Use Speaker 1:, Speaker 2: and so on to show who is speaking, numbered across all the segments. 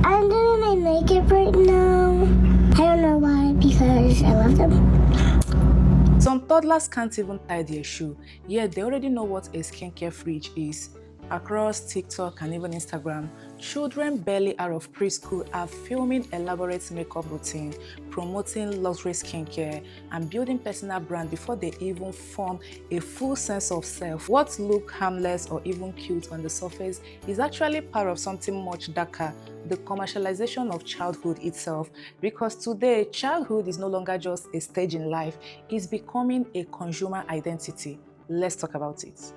Speaker 1: I'm doing my makeup right now. I don't know why, because I love them.
Speaker 2: Some toddlers can't even tie their shoe, yet they already know what a skincare fridge is. Across TikTok and even Instagram, children barely out of preschool are filming elaborate makeup routines, promoting luxury skincare, and building personal brand before they even form a full sense of self. What looks harmless or even cute on the surface is actually part of something much darker, the commercialization of childhood itself. Because today, childhood is no longer just a stage in life, it's becoming a consumer identity. Let's talk about it.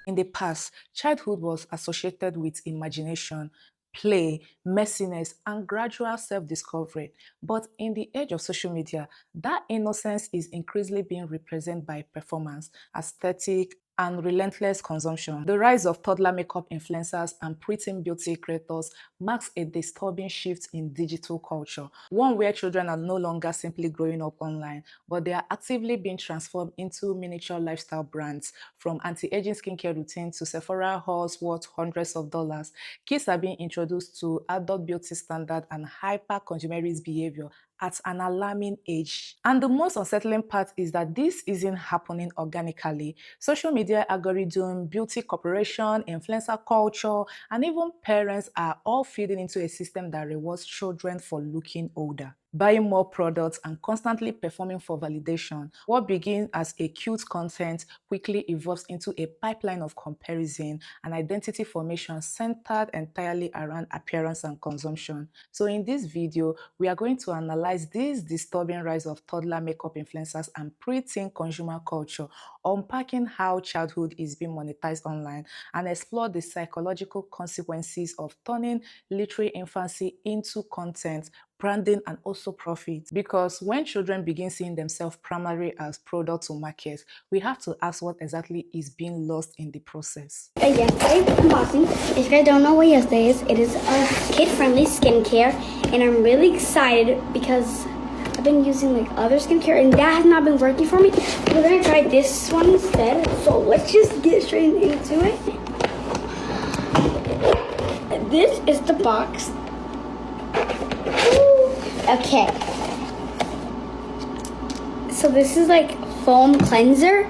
Speaker 2: In the past, childhood was associated with imagination, play, messiness, and gradual self-discovery. But in the age of social media, that innocence is increasingly being represented by performance, aesthetic, and relentless consumption. The rise of toddler makeup influencers and preteen beauty creators marks a disturbing shift in digital culture, one where children are no longer simply growing up online, but they are actively being transformed into miniature lifestyle brands. From anti-aging skincare routines to Sephora hauls worth hundreds of dollars, kids are being introduced to adult beauty standard and hyper-consumerist behavior at an alarming age. And the most unsettling part is that this isn't happening organically. Social media algorithm, beauty corporation, influencer culture, and even parents are all feeding into a system that rewards children for looking older, buying more products, and constantly performing for validation. What begins as a cute content quickly evolves into a pipeline of comparison and identity formation centered entirely around appearance and consumption. So in this video, we are going to analyze this disturbing rise of toddler makeup influencers and preteen consumer culture, unpacking how childhood is being monetized online, and explore the psychological consequences of turning literary infancy into content, branding, and also profit. Because when children begin seeing themselves primarily as products to market, we have to ask what exactly is being lost in the process.
Speaker 1: Yesterday unboxing. If you guys don't know what yesterday is, it is a kid-friendly skincare, and I'm really excited because I've been using like other skincare and that has not been working for me. We're gonna try this one instead. So let's just get straight into it. This is the box. Okay. So this is like foam cleanser.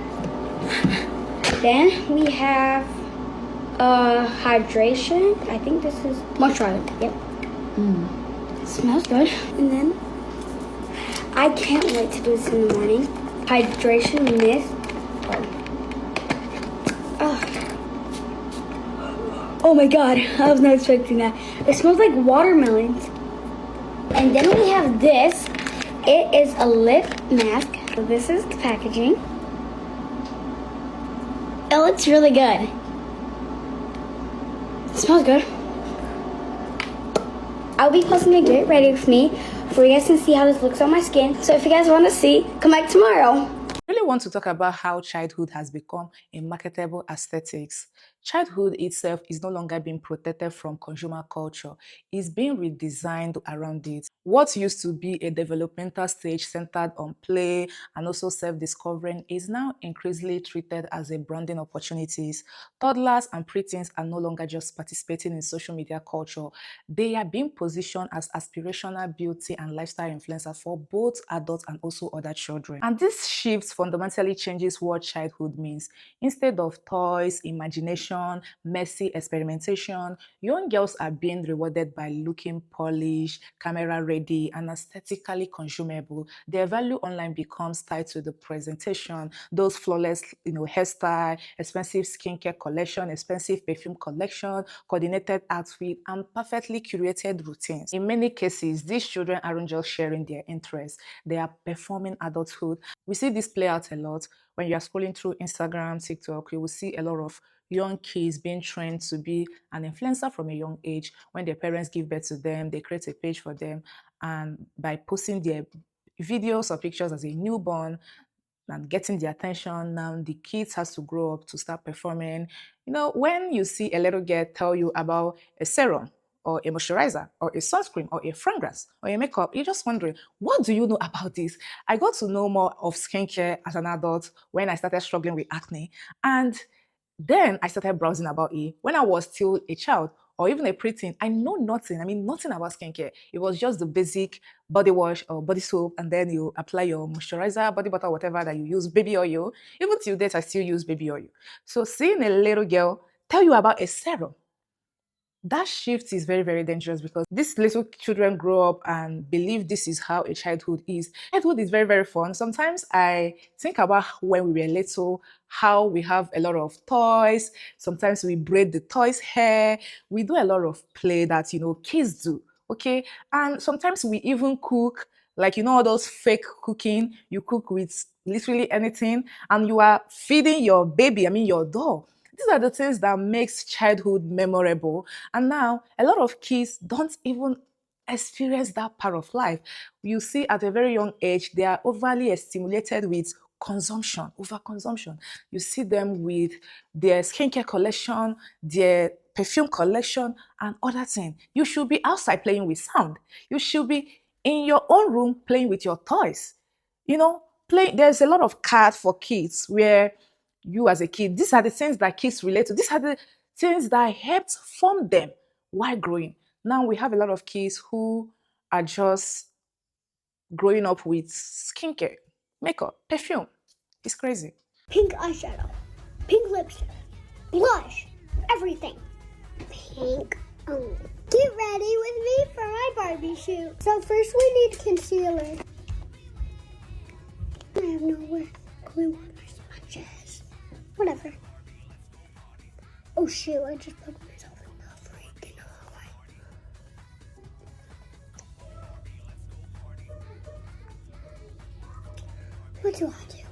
Speaker 1: Then we have hydration. I think this is moisturizer. Yep. Smells good. And then I can't wait to do this in the morning. Hydration mist. Oh my god, I was not expecting that. It smells like watermelons. And then we have this. It is a lip mask. So this is the packaging. It looks really good. It smells good. I'll be posting a get ready with me for you guys can see how this looks on my skin. So if you guys want to see, come back tomorrow.
Speaker 2: I really want to talk about how childhood has become a marketable aesthetics. Childhood itself is no longer being protected from consumer culture. It's being redesigned around it. What used to be a developmental stage centered on play and also self-discovering is now increasingly treated as a branding opportunities. Toddlers and preteens are no longer just participating in social media culture. They are being positioned as aspirational beauty and lifestyle influencers for both adults and also other children. And this shift fundamentally changes what childhood means. Instead of toys, imagination, messy experimentation, young girls are being rewarded by looking polished, camera ready, and aesthetically consumable. Their value online becomes tied to the presentation, those flawless, hairstyle, expensive skincare collection, expensive perfume collection, coordinated outfit, and perfectly curated routines. In many cases, these children aren't just sharing their interests, they are performing adulthood. We see this play out a lot. When you are scrolling through Instagram, TikTok, you will see a lot of young kids being trained to be an influencer from a young age. When their parents give birth to them, they create a page for them, and by posting their videos or pictures as a newborn and getting the attention, now the kids has to grow up to start performing. When you see a little girl tell you about a serum or a moisturizer or a sunscreen or a fragrance or a makeup, you're just wondering, what do you know about this? I got to know more of skincare as an adult when I started struggling with acne. And then I started browsing about it. When I was still a child or even a preteen, I know nothing. I mean, nothing about skincare. It was just the basic body wash or body soap, and then you apply your moisturizer, body butter, whatever that you use, baby oil. Even till date, I still use baby oil. So seeing a little girl tell you about a serum, that shift is very, very dangerous because these little children grow up and believe this is how a childhood is. Childhood is very, very fun. Sometimes I think about when we were little, how we have a lot of toys. Sometimes we braid the toys' hair. We do a lot of play that, kids do. Okay. And sometimes we even cook, like, all those fake cooking. You cook with literally anything and you are feeding your baby, your doll. These are the things that makes childhood memorable. And now a lot of kids don't even experience that part of life. You see at a very young age, they are overly stimulated with consumption, overconsumption. You see them with their skincare collection, their perfume collection, and other things. You should be outside playing with sound. You should be in your own room playing with your toys. There's a lot of cards for kids where you as a kid, these are the things that kids relate to. These are the things that helped form them while growing. Now we have a lot of kids who are just growing up with skincare, makeup, perfume. It's crazy.
Speaker 1: Pink eyeshadow, pink lipstick, blush, everything. Pink only. Get ready with me for my Barbie shoot. So first we need concealer. I have nowhere glue on my sponges. Whatever. Oh shoot, I just put myself in the freaking hallway. What do I do?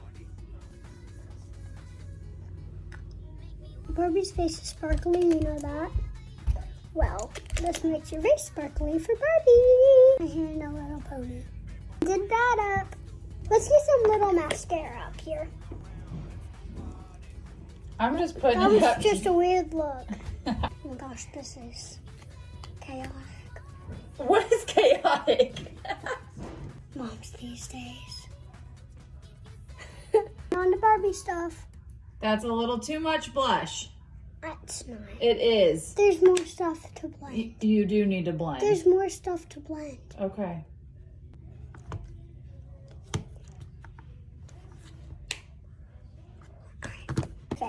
Speaker 1: Barbie's face is sparkly, you know that? Well, this makes your face sparkly for Barbie. My hair in a little pony. Did that up. Let's get some little mascara up here.
Speaker 3: I'm just putting
Speaker 1: That
Speaker 3: it
Speaker 1: was
Speaker 3: up.
Speaker 1: just a weird look. Oh my gosh, this is chaotic.
Speaker 3: What is chaotic?
Speaker 1: Moms these days. On the Barbie stuff.
Speaker 3: That's a little too much blush.
Speaker 1: That's not.
Speaker 3: It is.
Speaker 1: There's more stuff to blend.
Speaker 3: You do need to blend.
Speaker 1: There's more stuff to blend.
Speaker 3: Okay.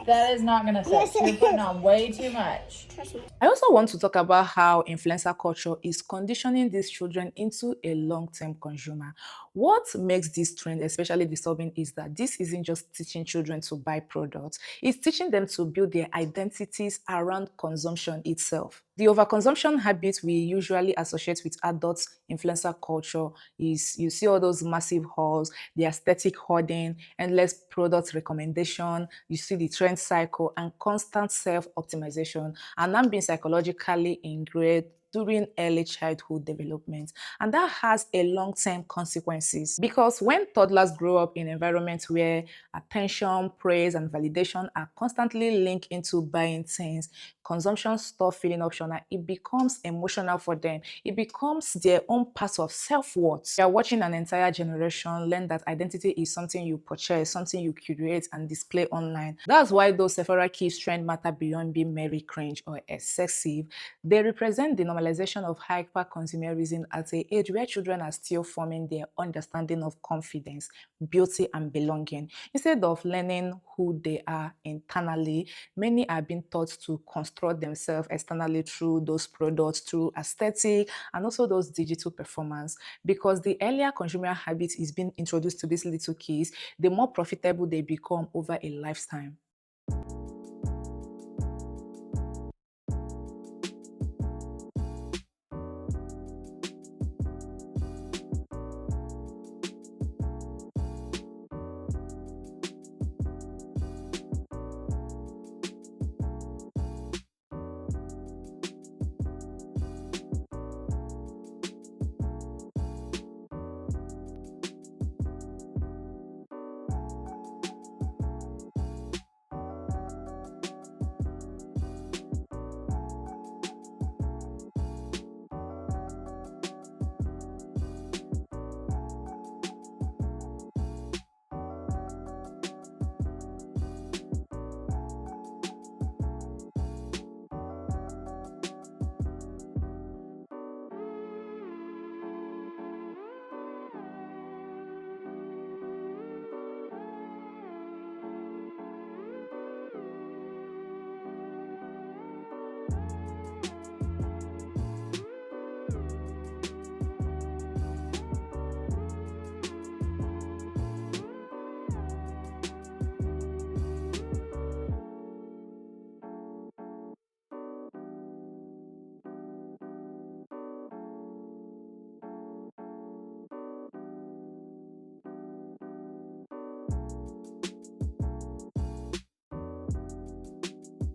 Speaker 3: That is not going to fit.
Speaker 1: Yes, it
Speaker 3: You're putting
Speaker 1: is.
Speaker 3: on way too much.
Speaker 1: Trust me.
Speaker 2: I also want to talk about how influencer culture is conditioning these children into a long-term consumer. What makes this trend especially disturbing is that this isn't just teaching children to buy products, it's teaching them to build their identities around consumption itself. The overconsumption habits we usually associate with adults influencer culture is you see all those massive hauls, the aesthetic hoarding, endless product recommendation, you see the trend cycle and constant self-optimization, and I'm being psychologically ingrained during early childhood development. And that has a long-term consequences because when toddlers grow up in environments where attention, praise, and validation are constantly linked into buying things, consumption stop feeling optional. It becomes emotional for them. It becomes their own part of self-worth. You are watching an entire generation learn that identity is something you purchase, something you curate and display online. That's why those Sephora kids trend matter beyond being merry, cringe, or excessive. They represent the normalization of hyper-consumerism at an age where children are still forming their understanding of confidence, beauty, and belonging. Instead of learning who they are internally, many are being taught to construct themselves externally through those products, through aesthetic, and also those digital performance. Because the earlier consumer habit is being introduced to these little kids, the more profitable they become over a lifetime.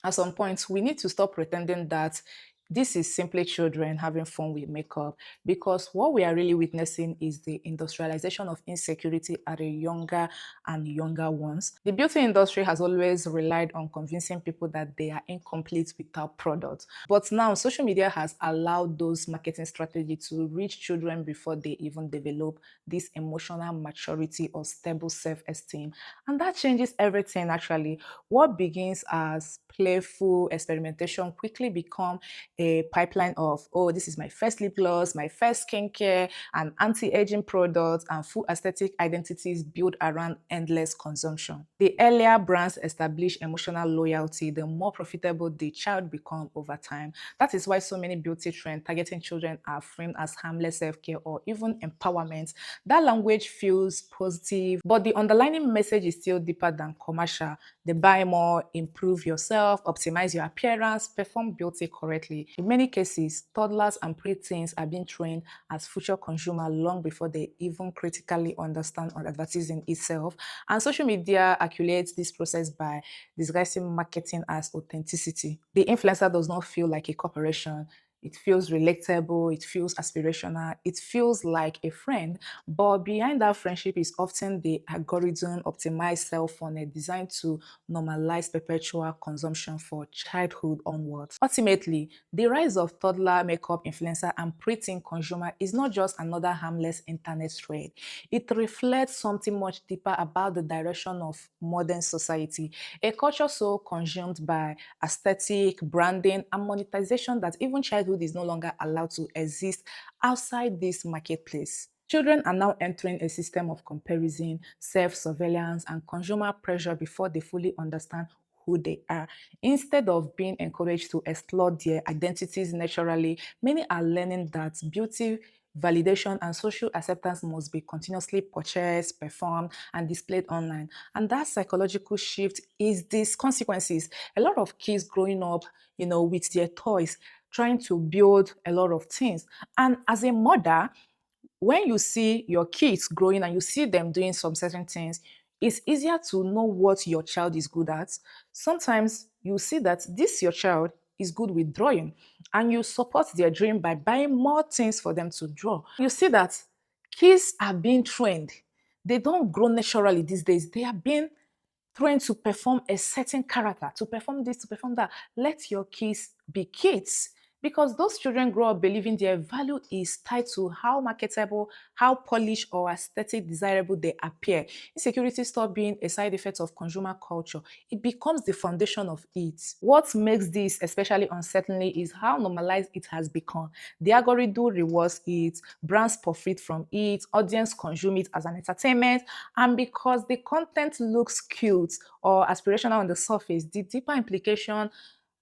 Speaker 2: At some point, we need to stop pretending that this is simply children having fun with makeup, because what we are really witnessing is the industrialization of insecurity at a younger and younger ones. The beauty industry has always relied on convincing people that they are incomplete without products. But now social media has allowed those marketing strategies to reach children before they even develop this emotional maturity or stable self-esteem. And that changes everything actually. What begins as playful experimentation quickly become a pipeline of, oh, this is my first lip gloss, my first skincare, and anti-aging products, and full aesthetic identities built around endless consumption. The earlier brands establish emotional loyalty, the more profitable the child becomes over time. That is why so many beauty trends targeting children are framed as harmless self-care or even empowerment. That language feels positive, but the underlying message is still deeper than commercial. They buy more, improve yourself, optimize your appearance, perform beauty correctly. In many cases, toddlers and preteens are being trained as future consumers long before they even critically understand advertising itself. And social media accumulates this process by disguising marketing as authenticity. The influencer does not feel like a corporation. It feels relatable, it feels aspirational, it feels like a friend. But behind that friendship is often the algorithm optimized cell funnel designed to normalize perpetual consumption for childhood onwards. Ultimately, the rise of toddler makeup influencer and preteen consumer is not just another harmless internet trend. It reflects something much deeper about the direction of modern society, a culture so consumed by aesthetic, branding, and monetization that even childhood is no longer allowed to exist outside this marketplace. Children are now entering a system of comparison, self-surveillance, and consumer pressure before they fully understand who they are. Instead of being encouraged to explore their identities naturally, many are learning that beauty, validation, and social acceptance must be continuously purchased, performed, and displayed online. And that psychological shift is these consequences. A lot of kids growing up, with their toys, trying to build a lot of things. And as a mother, when you see your kids growing and you see them doing some certain things, it's easier to know what your child is good at. Sometimes you see that this your child is good with drawing, and you support their dream by buying more things for them to draw. You see that kids are being trained. They don't grow naturally these days. They are being trained to perform a certain character, to perform this, to perform that. Let your kids be kids, because those children grow up believing their value is tied to how marketable, how polished or aesthetic desirable they appear. Insecurity stops being a side effect of consumer culture. It becomes the foundation of it. What makes this especially unsettling is how normalized it has become. The algorithm rewards it, brands profit from it, audience consume it as an entertainment, and because the content looks cute or aspirational on the surface, the deeper implication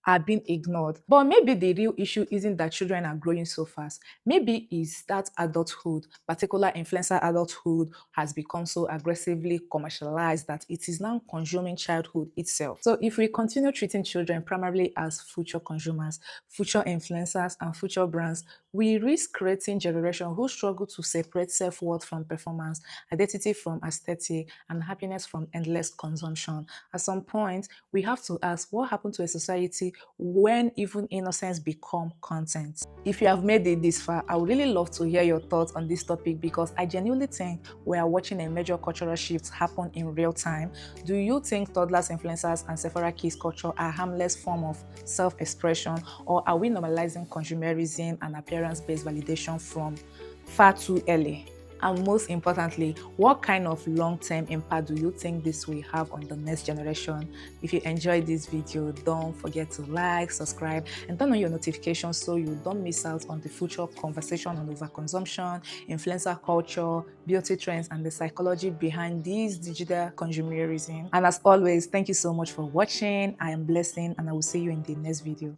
Speaker 2: are being ignored. But maybe the real issue isn't that children are growing so fast. Maybe it's that adulthood, particular influencer adulthood, has become so aggressively commercialized that it is now consuming childhood itself. So if we continue treating children primarily as future consumers, future influencers, and future brands, we risk creating generations who struggle to separate self-worth from performance, identity from aesthetic, and happiness from endless consumption. At some point, we have to ask, what happened to a society when even innocence become content? If you have made it this far, I would really love to hear your thoughts on this topic, because I genuinely think we are watching a major cultural shift happen in real time. Do you think toddlers, influencers, and Sephora kids culture are harmless form of self-expression, or are we normalizing consumerism and appearance-based validation from far too early? And most importantly, what kind of long-term impact do you think this will have on the next generation? If you enjoyed this video, don't forget to like, subscribe, and turn on your notifications so you don't miss out on the future conversation on overconsumption, influencer culture, beauty trends, and the psychology behind these digital consumerism. And as always, thank you so much for watching. I am Blessing, and I will see you in the next video.